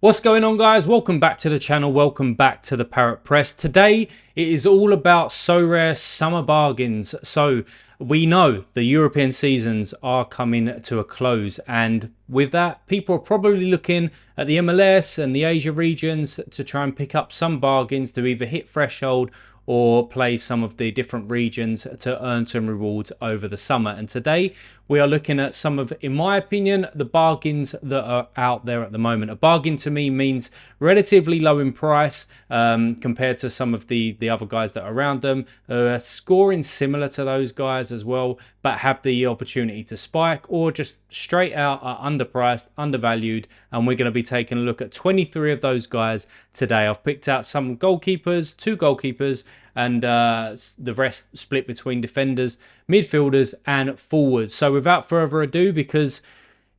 What's going on, guys? Welcome back to the channel. Welcome back to the Parrot Press. Today it is all about Sorare summer bargains. So we know the European seasons are coming to a close, and with that, people are probably looking at the MLS and the Asia regions to try and pick up some bargains to either hit threshold or play some of the different regions to earn some rewards over the summer. And today we are looking at some of, in my opinion, the bargains that are out there at the moment. A bargain to me means relatively low in price compared to some of the other guys that are around them. Scoring similar to those guys as well, but have the opportunity to spike, or just straight out are underpriced, undervalued. And we're going to be taking a look at 23 of those guys today. I've picked out some goalkeepers, two goalkeepers, and the rest split between defenders, midfielders, and forwards. So without further ado, because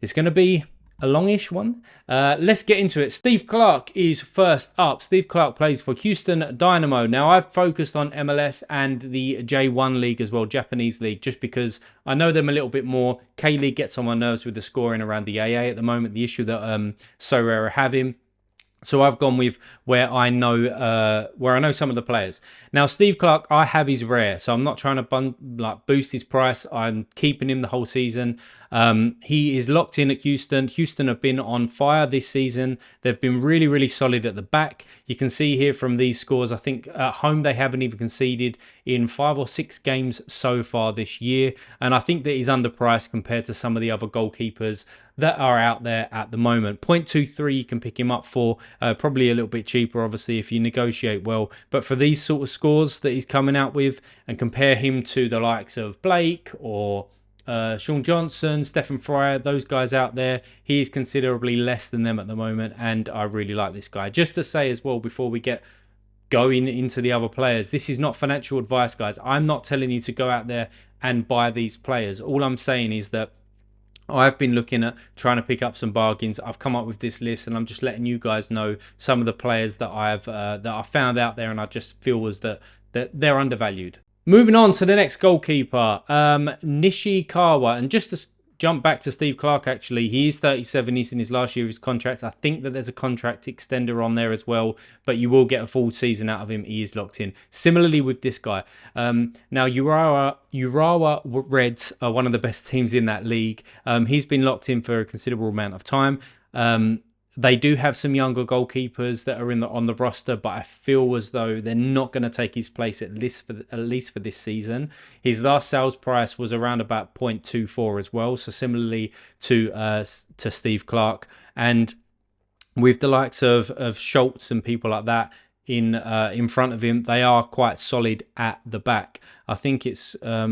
it's going to be a longish one, let's get into it. Steve Clark is first up. Steve Clark plays for Houston Dynamo. Now, I've focused on MLS and the J1 League as well, Japanese League, just because I know them a little bit more. K-League gets on my nerves with the scoring around the AA at the moment, the issue that Sorare are having. So I've gone with where I know some of the players. Now, Steve Clark, I have his rare, so I'm not trying to boost his price. I'm keeping him the whole season. He is locked in at Houston. Houston have been on fire this season. They've been really, really solid at the back. You can see here from these scores, I think at home they haven't even conceded in 5 or 6 games so far this year. And I think that he's underpriced compared to some of the other goalkeepers that are out there at the moment. 0.23 you can pick him up for, probably a little bit cheaper obviously if you negotiate well, but for these sort of scores that he's coming out with, and compare him to the likes of Blake or Sean Johnson, Stephen Fryer, those guys out there, he is considerably less than them at the moment, and I really like this guy. Just to say as well, before we get going into the other players, this is not financial advice, guys. I'm not telling you to go out there and buy these players. All I'm saying is that I've been looking at trying to pick up some bargains. I've come up with this list, and I'm just letting you guys know some of the players that I found out there, and I just feel was that they're undervalued. Moving on to the next goalkeeper, Nishikawa, and just to jump back to Steve Clark, actually, he is 37. He's in his last year of his contract. I think that there's a contract extender on there as well, but you will get a full season out of him. He is locked in. Similarly with this guy. Now, Urawa Reds are one of the best teams in that league. He's been locked in for a considerable amount of time. They do have some younger goalkeepers that are on the roster, but I feel as though they're not going to take his place at least for this season. His last sales price was around about 0.24 as well, so similarly to Steve Clark. And with the likes of Schultz and people like that in front of him, they are quite solid at the back. I think it's I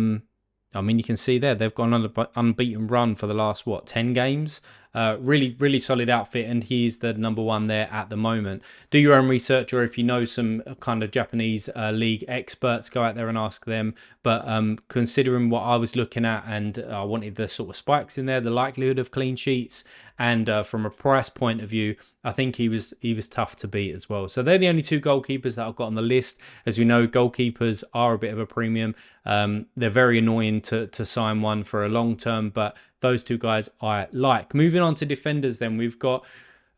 mean, you can see there, they've gone on an unbeaten run for the last, 10 games? Really, really solid outfit, and he's the number one there at the moment. Do your own research, or if you know some kind of Japanese league experts, go out there and ask them. But considering what I was looking at, and I wanted the sort of spikes in there, the likelihood of clean sheets, and from a price point of view, I think he was tough to beat as well. So they're the only two goalkeepers that I've got on the list. As we know, goalkeepers are a bit of a premium. They're very annoying to sign one for a long term, but those two guys I like. Moving on to defenders, then we've got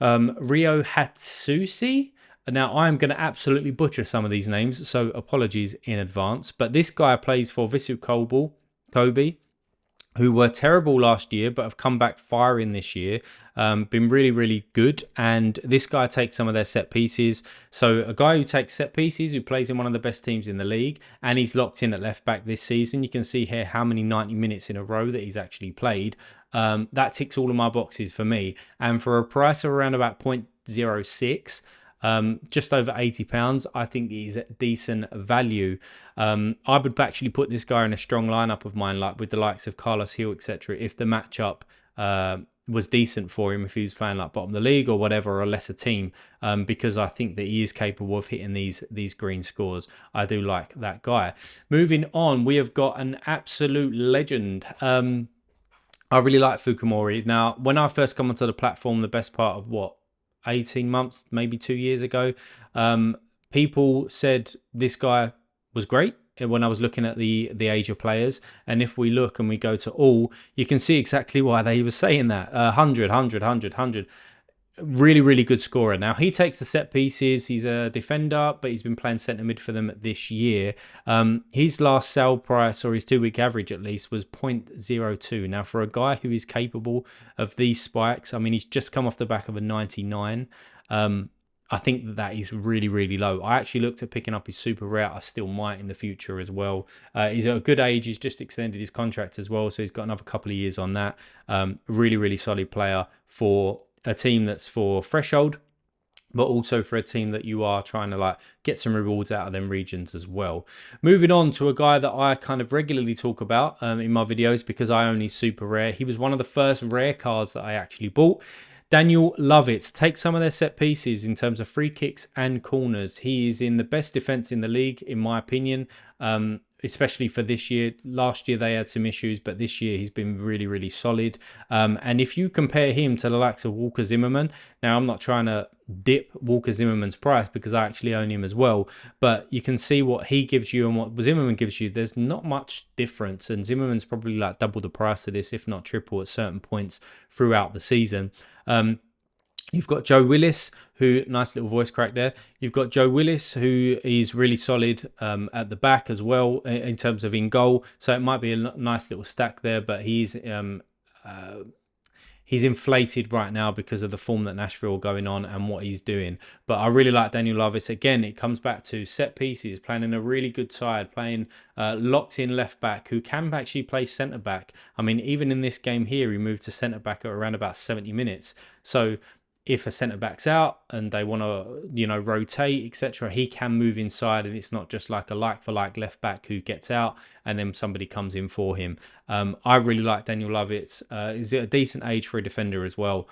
Ryo Hatsushi. Now, I'm going to absolutely butcher some of these names, so apologies in advance. But this guy plays for Vissel Kobe, who were terrible last year but have come back firing this year. Been really, really good. And this guy takes some of their set pieces. So a guy who takes set pieces, who plays in one of the best teams in the league, and he's locked in at left back this season. You can see here how many 90 minutes in a row that he's actually played. That ticks all of my boxes for me. And for a price of around about 0.06, just over £80, I think is decent value. I would actually put this guy in a strong lineup of mine, like with the likes of Carlos Hill, etc. If the matchup was decent for him, if he was playing like bottom of the league or whatever, or a lesser team, because I think that he is capable of hitting these green scores. I do like that guy. Moving on, we have got an absolute legend. I really like Fukumori. Now, when I first come onto the platform, the best part of 18 months, maybe 2 years ago, people said this guy was great when I was looking at the Asia players. And if we look and we go to all, you can see exactly why they were saying that. 100. really, really good scorer. Now, he takes the set pieces. He's a defender, but he's been playing centre mid for them this year. His last sell price, or his 2-week average at least, was 0.02. Now, for a guy who is capable of these spikes, I mean, he's just come off the back of a 99. I think that is really, really low. I actually looked at picking up his super rare. I still might in the future as well. He's at a good age. He's just extended his contract as well, so he's got another couple of years on that. Really, really solid player for a team that's for threshold, but also for a team that you are trying to like get some rewards out of them regions as well. Moving on to a guy that I kind of regularly talk about in my videos because I own his super rare. He was one of the first rare cards that I actually bought. Daniel Lovitz. Take some of their set pieces in terms of free kicks and corners. He is in the best defense in the league, in my opinion, especially for this year. Last year they had some issues, but this year he's been really, really solid. And if you compare him to the likes of Walker Zimmerman, now I'm not trying to dip Walker Zimmerman's price because I actually own him as well, but you can see what he gives you and what Zimmerman gives you. There's not much difference, and Zimmerman's probably like double the price of this, if not triple at certain points throughout the season. You've got Joe Willis, who, nice little voice crack there. You've got Joe Willis, who is really solid at the back as well in terms of in goal. So it might be a nice little stack there, but he's inflated right now because of the form that Nashville are going on and what he's doing. But I really like Daniel Lovitz. Again, it comes back to set pieces, playing in a really good side, playing locked in left back who can actually play centre back. I mean, even in this game here, he moved to centre back at around about 70 minutes. So if a centre back's out and they want to, rotate, etc., he can move inside, and it's not just like a like for like left back who gets out and then somebody comes in for him. I really like Daniel Lovitz. He's at a decent age for a defender as well.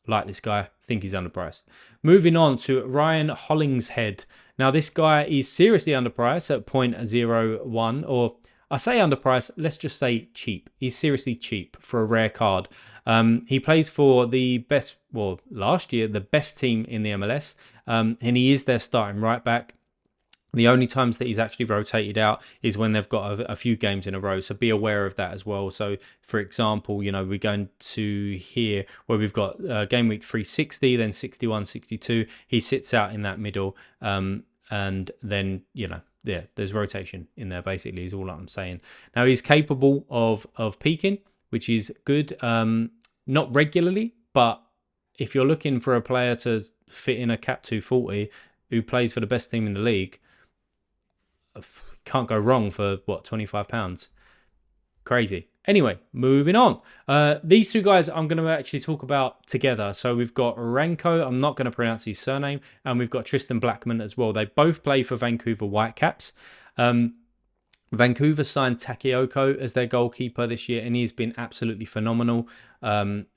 Like this guy, think he's underpriced. Moving on to Ryan Hollingshead. Now this guy is seriously underpriced at 0.01, or I say underpriced, let's just say cheap. He's seriously cheap for a rare card. He plays for the best, last year, the best team in the MLS, and he is their starting right back. The only times that he's actually rotated out is when they've got a few games in a row. So be aware of that as well. So, for example, we're going to here where we've got game week 360, then 61, 62. He sits out in that middle, and then, there's rotation in there, basically, is all I'm saying. Now, he's capable of peaking, which is good. Not regularly, but if you're looking for a player to fit in a cap 240 who plays for the best team in the league, can't go wrong for, £25. Crazy. Anyway, moving on. These two guys I'm going to actually talk about together. So we've got Ranko, I'm not going to pronounce his surname, and we've got Tristan Blackman as well. They both play for Vancouver Whitecaps. Vancouver signed Takioko as their goalkeeper this year, and he's been absolutely phenomenal.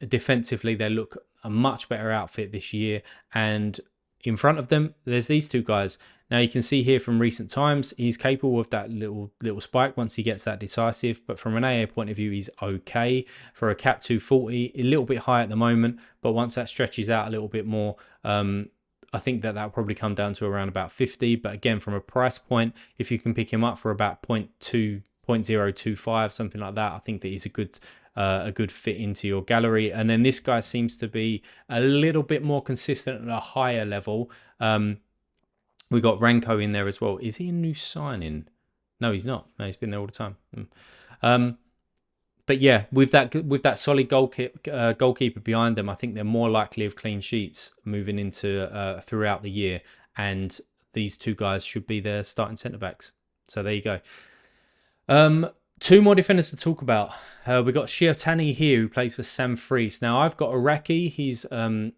Defensively, they look a much better outfit this year. And in front of them, there's these two guys. Now, you can see here from recent times, he's capable of that little spike once he gets that decisive. But from an AA point of view, he's okay. For a cap 240, a little bit high at the moment. But once that stretches out a little bit more, I think that will probably come down to around about 50. But again, from a price point, if you can pick him up for about 0.025, something like that, I think that he's a good fit into your gallery. And then this guy seems to be a little bit more consistent at a higher level. We got Ranko in there as well. Is he a new signing? No, he's not. No, he's been there all the time. But yeah, with that solid goalkeeper behind them, I think they're more likely of clean sheets moving into throughout the year. And these two guys should be their starting centre backs. So there you go. Two more defenders to talk about. We've got Shiotani here, who plays for Sam Fries. Now, I've got Araki. He's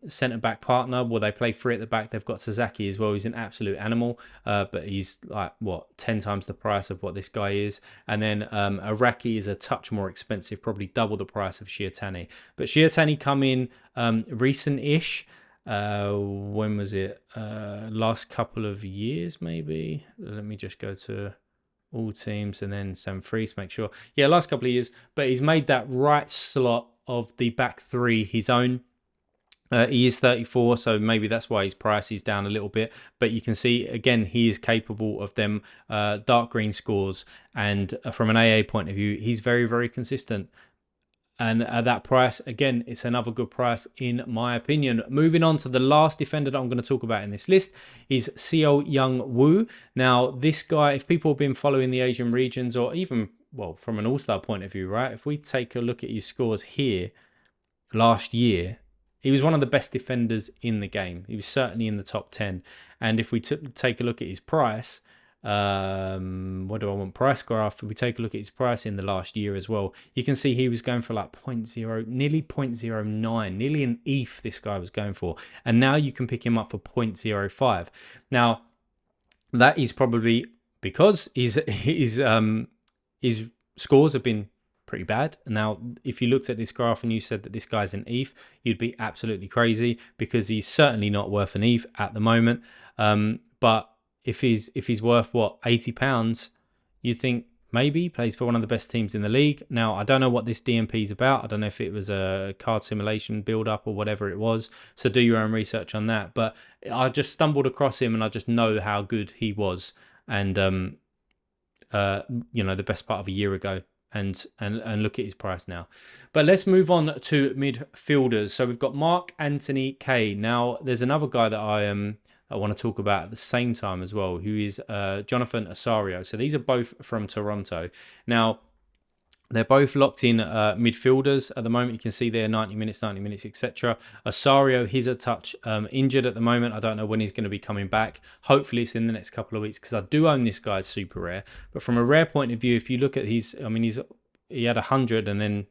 centre-back partner. Well, they play three at the back. They've got Sasaki as well. He's an absolute animal. But he's 10 times the price of what this guy is. And then Araki is a touch more expensive, probably double the price of Shiotani. But Shiotani come in recent-ish. When was it? Last couple of years, maybe. Let me just go to all teams and then Sam Fries, make sure. Yeah, last couple of years. But he's made that right slot of the back three his own. He is 34, so maybe that's why his price is down a little bit. But you can see, again, he is capable of them dark green scores. And from an AA point of view, he's very, very consistent. And at that price, again, it's another good price in my opinion. Moving on to the last defender that I'm going to talk about in this list is Seo Young Woo. Now, this guy, if people have been following the Asian regions, or even, well, from an all-star point of view, right? If we take a look at his scores here last year, he was one of the best defenders in the game. He was certainly in the top 10. And if we take a look at his price, what do I want? Price graph. If we take a look at his price in the last year as well, you can see he was going for like 0.0, nearly 0.09, nearly an ETH this guy was going for. And now you can pick him up for 0.05. Now, that is probably because his scores have been pretty bad. Now, if you looked at this graph and you said that this guy's an ETH, you'd be absolutely crazy, because he's certainly not worth an ETH at the moment. But if he's worth what, £80, you'd think maybe he plays for one of the best teams in the league. Now, I don't know what this DMP is about. I don't know if it was a card simulation build up or whatever it was. So do your own research on that. But I just stumbled across him and I just know how good he was. And the best part of a year ago. And look at his price now. But let's move on to midfielders. So we've got Mark Anthony Kaye. Now, there's another guy that I want to talk about at the same time as well, who is Jonathan Osorio. So these are both from Toronto. Now, they're both locked in midfielders at the moment. You can see there 90 minutes, etc. Osorio, he's a touch injured at the moment. I don't know when he's going to be coming back. Hopefully it's in the next couple of weeks, because I do own this guy's super rare. But from a rare point of view, if you look at he had 100 and then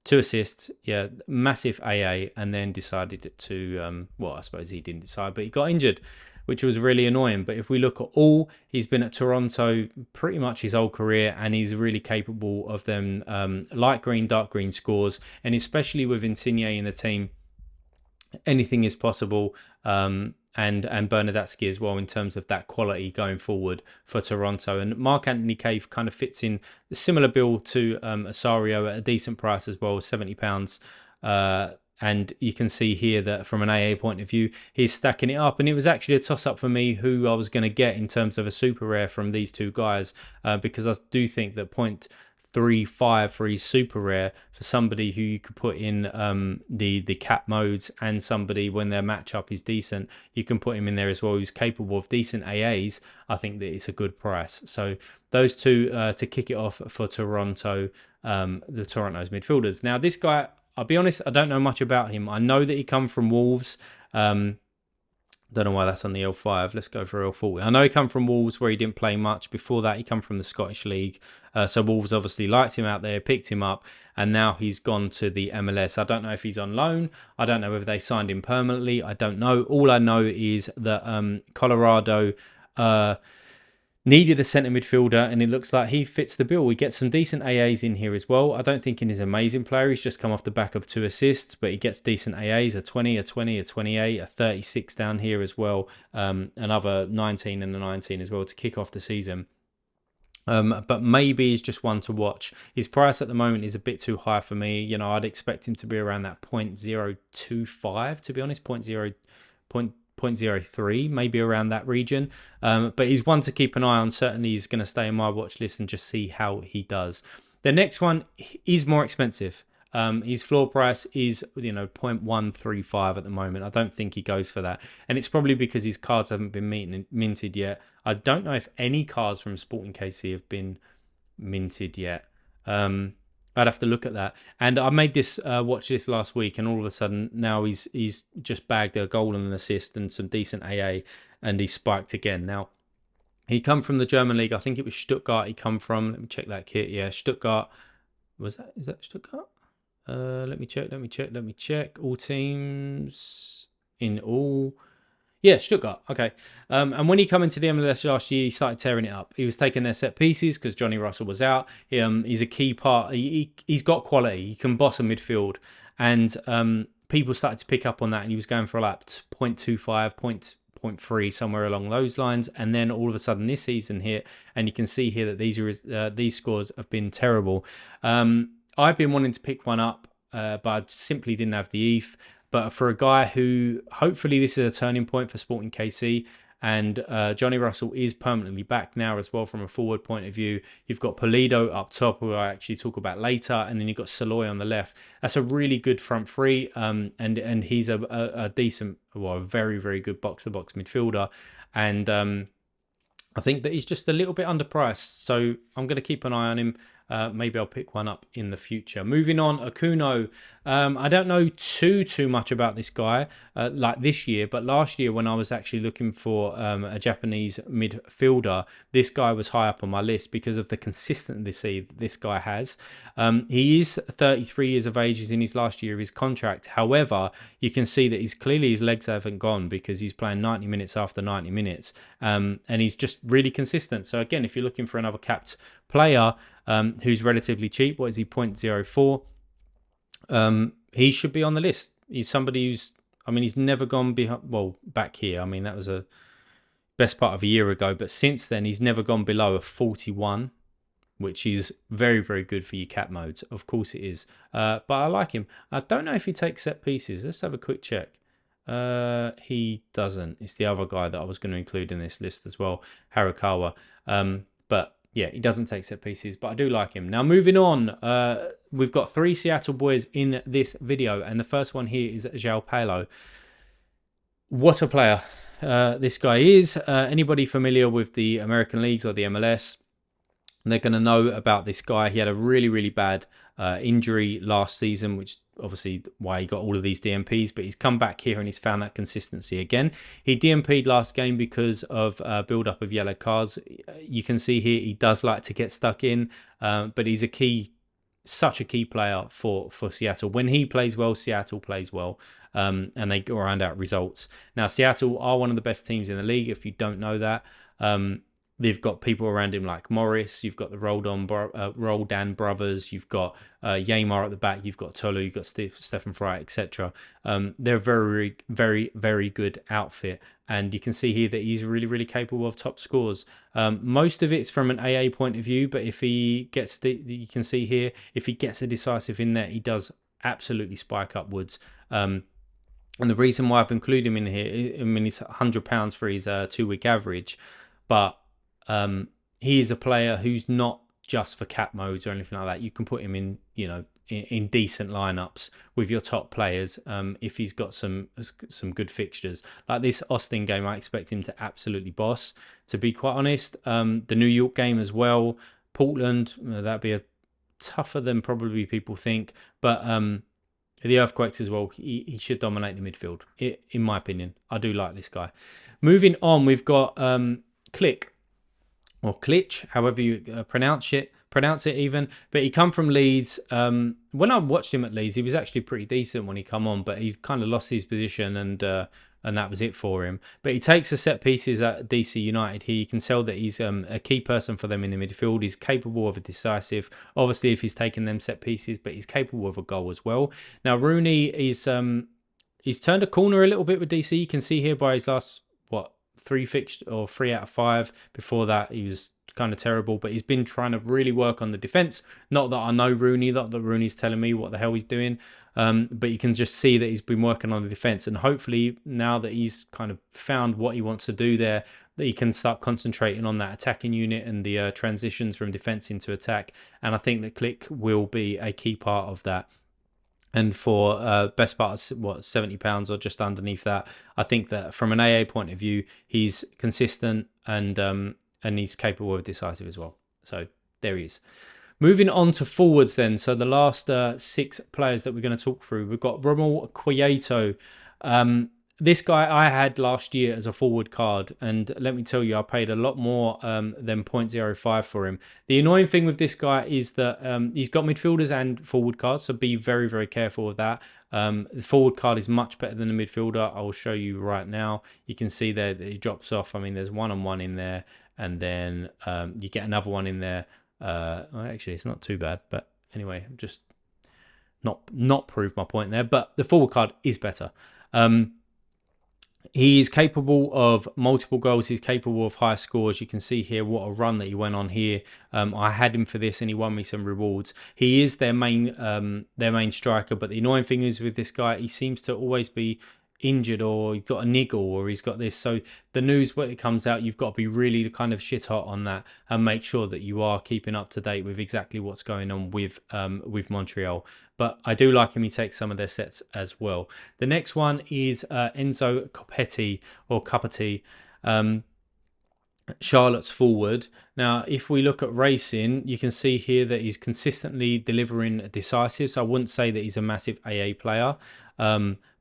2 assists, yeah, massive AA, and then decided to, I suppose he didn't decide, but he got injured, which was really annoying. But if we look at all, he's been at Toronto pretty much his whole career, and he's really capable of them light green, dark green scores, and especially with Insigne in the team, anything is possible. And Bernardeschi as well, in terms of that quality going forward for Toronto. And Mark Anthony Kaye kind of fits in a similar bill to Osorio at a decent price as well, £70. And you can see here that from an AA point of view, he's stacking it up. And it was actually a toss-up for me who I was going to get in terms of a super rare from these two guys, because I do think that 0.35 for his super rare for somebody who you could put in the cap modes, and somebody when their matchup is decent, you can put him in there as well, who's capable of decent AAs. I think that it's a good price. So those two to kick it off for Toronto, the Toronto's midfielders. Now, this guy, I'll be honest, I don't know much about him. I know that he come from Wolves. Don't know why that's on the L5. Let's go for L40. I know he come from Wolves, where he didn't play much. Before that, he come from the Scottish League. So Wolves obviously liked him out there, picked him up, and now he's gone to the MLS. I don't know if he's on loan. I don't know whether they signed him permanently. I don't know. All I know is that Colorado needed a centre midfielder, and it looks like he fits the bill. We get some decent AAs in here as well. I don't think he's an amazing player. He's just come off the back of 2 assists, but he gets decent AAs, a 20, a 20, a 28, a 36 down here as well. Another 19 and a 19 as well to kick off the season. But maybe he's just one to watch. His price at the moment is a bit too high for me. I'd expect him to be around that 0.025, to be honest, 0.03, maybe around that region. But he's one to keep an eye on. Certainly he's going to stay in my watch list and just see how he does. The next one is more expensive. His floor price is 0.135 at the moment. I don't think he goes for that, and it's probably because his cards haven't been minted yet. I don't know if any cards from Sporting KC have been minted yet. I'd have to look at that. And I made this watch list last week, and all of a sudden now he's just bagged a goal and an assist and some decent AA, and he's spiked again. Now, he come from the German league. I think it was Stuttgart he come from. Let me check that kit. Yeah, Stuttgart. Is that Stuttgart? Let me check. All teams in all. Yeah, Stuttgart. Okay. And when he came into the MLS last year, he started tearing it up. He was taking their set pieces because Johnny Russell was out. He's a key part. He's got quality. He can boss a midfield. And people started to pick up on that. And he was going for like 0.25, 0.3, somewhere along those lines. And then all of a sudden this season hit. And you can see here that these scores have been terrible. I've been wanting to pick one up, but I simply didn't have the ETH. But for a guy who, hopefully this is a turning point for Sporting KC, And Johnny Russell is permanently back now as well from a forward point of view. You've got Pulido up top, who I actually talk about later, and then you've got Saloy on the left. That's a really good front three, and he's a decent, well, a very, very good box-to-box midfielder. And I think that he's just a little bit underpriced, so I'm going to keep an eye on him. Maybe I'll pick one up in the future. Moving on, Akuno. I don't know too much about this guy like this year, but last year when I was actually looking for a Japanese midfielder, this guy was high up on my list because of the consistency this guy has. He is 33 years of age. He's in his last year of his contract. However, you can see that his legs haven't gone because he's playing 90 minutes after 90 minutes, and he's just really consistent. So again, if you're looking for another capped player who's relatively cheap, what is he, 0.04? He should be on the list. He's somebody who's, I mean, he's never gone behind, well, back here, I mean, that was a best part of a year ago, but since then, he's never gone below a 41, which is very, very good for your cap modes. Of course it is. But I like him. I don't know if he takes set pieces. Let's have a quick check. He doesn't. It's the other guy that I was going to include in this list as well, Harakawa. But yeah, he doesn't take set pieces, but I do like him. Now, moving on, we've got 3 Seattle boys in this video, and the first one here is João Paulo. What a player this guy is. Anybody familiar with the American leagues or the MLS, they're going to know about this guy. He had a really, really bad injury last season, which obviously why he got all of these DMPs, but he's come back here and he's found that consistency again. He DMP'd last game because of build-up of yellow cards. You can see here he does like to get stuck in, but he's such a key player for Seattle. When he plays well, Seattle plays well, and they grind out results. Now, Seattle are one of the best teams in the league, if you don't know that. They've got people around him like Morris. You've got the Roldan brothers. You've got Yamar at the back. You've got Tolu. You've got Stephen Fry, etc. They're a very, very, very good outfit. And you can see here that he's really, really capable of top scores. Most of it's from an AA point of view, but if he gets you can see here, if he gets a decisive in there, he does absolutely spike upwards. And the reason why I've included him in here, I mean, he's £100 for his 2-week average, but he is a player who's not just for cap modes or anything like that. You can put him in, in decent lineups with your top players if he's got some good fixtures. Like this Austin game, I expect him to absolutely boss, to be quite honest. The New York game as well. Portland, that'd be tougher than probably people think. But the Earthquakes as well, he should dominate the midfield, in my opinion. I do like this guy. Moving on, we've got Click. Or Klitsch, however you pronounce it even. But he come from Leeds. When I watched him at Leeds, he was actually pretty decent when he come on, but he kind of lost his position and that was it for him. But he takes the set pieces at DC United. He can tell that he's a key person for them in the midfield. He's capable of a decisive, obviously if he's taking them set pieces, but he's capable of a goal as well. Now Rooney is he's turned a corner a little bit with DC. You can see here by his last 3 out of 5. Before that, he was kind of terrible, but he's been trying to really work on the defense. Not that I know Rooney, not that Rooney's telling me what the hell he's doing, but you can just see that he's been working on the defense, and hopefully now that he's kind of found what he wants to do there, that he can start concentrating on that attacking unit and the transitions from defense into attack. And I think that Click will be a key part of that. And for best part of £70 or just underneath that, I think that from an AA point of view, he's consistent and he's capable of decisive as well. So there he is. Moving on to forwards then. So the last 6 players that we're going to talk through, we've got Rommel Quieto. This guy I had last year as a forward card, and let me tell you, I paid a lot more than 0.05 for him. The annoying thing with this guy is that he's got midfielders and forward cards, so be very, very careful with that. The forward card is much better than the midfielder. I will show you right now. You can see there that he drops off. I mean, there's 1-on-1 in there, and then you get another one in there. Well, actually, it's not too bad, but anyway, just not prove my point there. But the forward card is better. He's capable of multiple goals. He's capable of high scores. You can see here what a run that he went on here. I had him for this and he won me some rewards. He is their main striker, but the annoying thing is with this guy, he seems to always be injured or he's got a niggle or he's got this. So the news when it comes out, you've got to be really kind of shit hot on that and make sure that you are keeping up to date with exactly what's going on with Montreal. But I do like him. He takes some of their sets as well. The next one is Enzo Copetti or Capetti. Charlotte's forward. Now, if we look at racing, you can see here that he's consistently delivering decisive. So I wouldn't say that he's a massive AA player,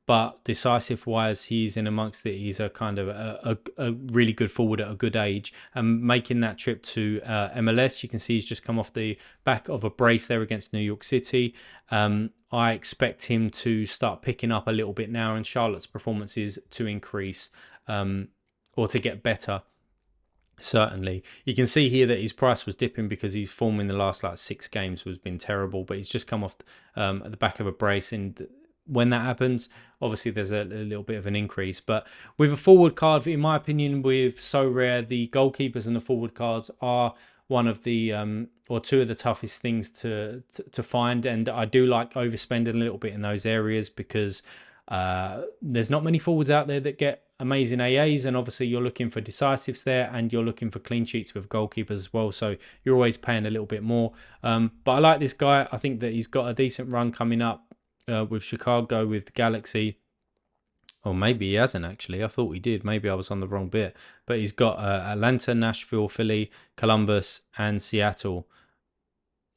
but decisive wise, he's in amongst it. He's a kind of a really good forward at a good age. And making that trip to MLS, you can see he's just come off the back of a brace there against New York City. I expect him to start picking up a little bit now and Charlotte's performances to increase or to get better. Certainly, you can see here that his price was dipping because his form in the last 6 games has been terrible, but he's just come off at the back of a brace, and when that happens, obviously there's a little bit of an increase. But with a forward card, in my opinion, with Sorare, the goalkeepers and the forward cards are one of the or two of the toughest things to find, and I do like overspending a little bit in those areas because there's not many forwards out there that get amazing AAs, and obviously you're looking for decisives there and you're looking for clean sheets with goalkeepers as well, so you're always paying a little bit more. But I like this guy. I think that he's got a decent run coming up with Chicago, with the Galaxy. Or maybe he hasn't actually. I thought he did. Maybe I was on the wrong bit. But he's got Atlanta, Nashville, Philly, Columbus, and Seattle.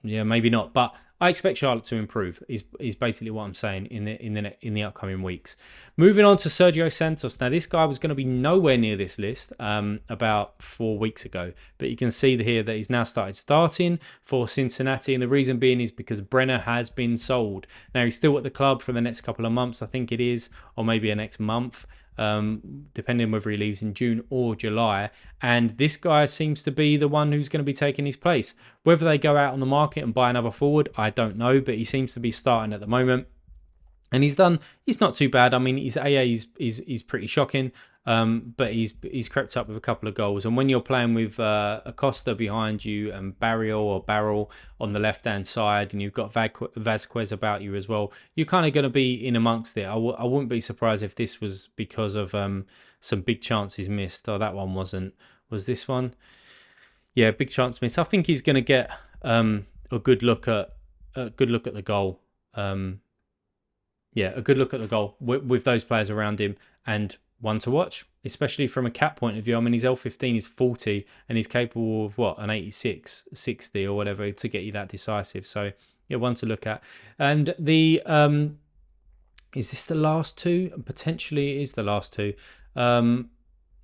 Yeah, maybe not, but I expect Charlotte to improve. Is basically what I'm saying in the upcoming weeks. Moving on to Sergio Santos. Now, this guy was going to be nowhere near this list about 4 weeks ago, but you can see here that he's now starting for Cincinnati, and the reason being is because Brenner has been sold. Now, he's still at the club for the next couple of months, I think it is, or maybe a next month. Depending on whether he leaves in June or July. And this guy seems to be the one who's going to be taking his place. Whether they go out on the market and buy another forward, I don't know, but he seems to be starting at the moment. And he's not too bad. I mean, his AA is pretty shocking, but he's crept up with a couple of goals. And when you're playing with Acosta behind you and Barrel on the left-hand side, and you've got Vasquez about you as well, you're kind of going to be in amongst it. I wouldn't be surprised if this was because of some big chances missed. Oh, that one wasn't. Was this one? Yeah, big chance missed. I think he's going to get a good look at the goal. Yeah, a good look at the goal with those players around him, and one to watch, especially from a cap point of view. I mean, his L15 is 40 and he's capable of an 86, 60 or whatever to get you that decisive. So yeah, one to look at. And the is this the last two? Potentially it is the last two. No,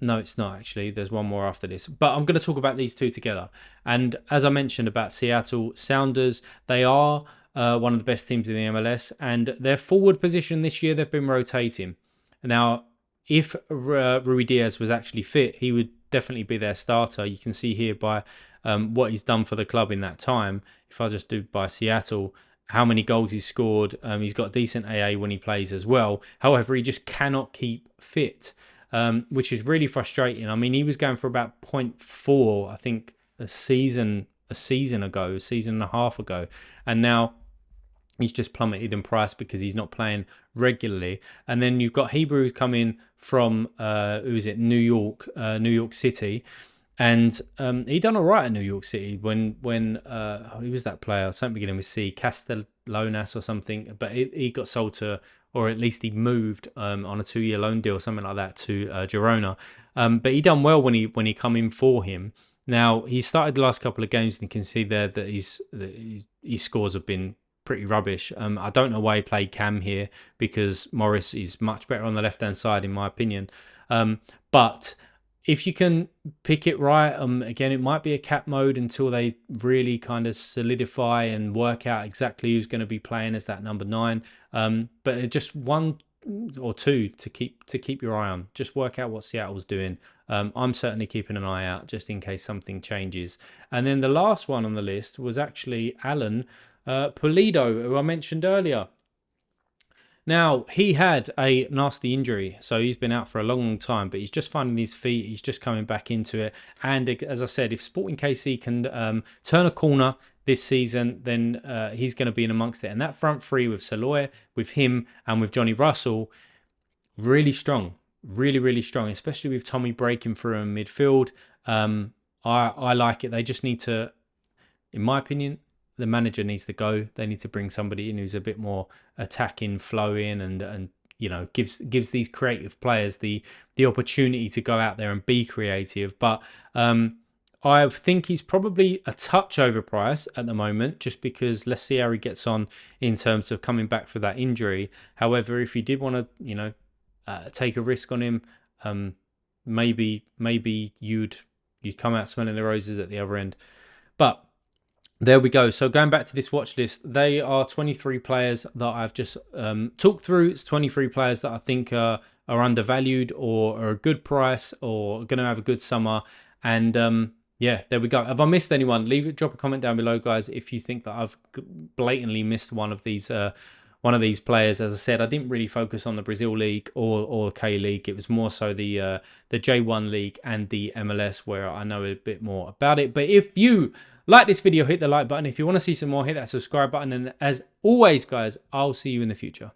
it's not actually. There's one more after this. But I'm going to talk about these two together. And as I mentioned about Seattle Sounders, they are one of the best teams in the MLS, and their forward position this year, they've been rotating. Now, if Rui Diaz was actually fit, he would definitely be their starter. You can see here by what he's done for the club in that time. If I just do by Seattle, how many goals he's scored. He's got decent AA when he plays as well. However, he just cannot keep fit, which is really frustrating. I mean, he was going for about 0.4, I think, a season ago, a season and a half ago, and now he's just plummeted in price because he's not playing regularly. And then you've got Hebrew coming from New York City, and he done all right at New York City when who was that player? Something beginning with C, Castellanos or something. But he got sold to, or at least he moved on a 2-year loan deal or something like that to Girona. But he done well when he come in for him. Now, he started the last couple of games, and you can see there that his scores have been pretty rubbish. I don't know why he played Cam here, because Morris is much better on the left-hand side, in my opinion. But if you can pick it right, again, it might be a cap mode until they really kind of solidify and work out exactly who's going to be playing as that number 9. But just one or two to keep your eye on. Just work out what Seattle's doing. I'm certainly keeping an eye out just in case something changes. And then the last one on the list was actually Alan Pulido, who I mentioned earlier. Now, he had a nasty injury, so he's been out for a long time, but he's just finding his feet. He's just coming back into it. And as I said, if Sporting KC can turn a corner this season, then he's going to be in amongst it. And that front three with Saloy, with him, and with Johnny Russell, really strong, really strong, especially with Tommy breaking through in midfield. I like it. They just need to, in my opinion, the manager needs to go. They need to bring somebody in who's a bit more attacking, flowing, and gives these creative players the opportunity to go out there and be creative. But I think he's probably a touch overpriced at the moment, just because let's see how he gets on in terms of coming back for that injury. However, if you did want to, take a risk on him, maybe you'd come out smelling the roses at the other end. But there we go. So going back to this watch list, they are 23 players that I've just talked through. It's 23 players that I think are undervalued or are a good price or going to have a good summer. And yeah, there we go. Have I missed anyone? Drop a comment down below, guys, if you think that I've blatantly missed one of these players. As I said, I didn't really focus on the Brazil League or K League. It was more so the J1 League and the MLS, where I know a bit more about it. But if you like this video, hit the like button. If you want to see some more, hit that subscribe button. And as always, guys, I'll see you in the future.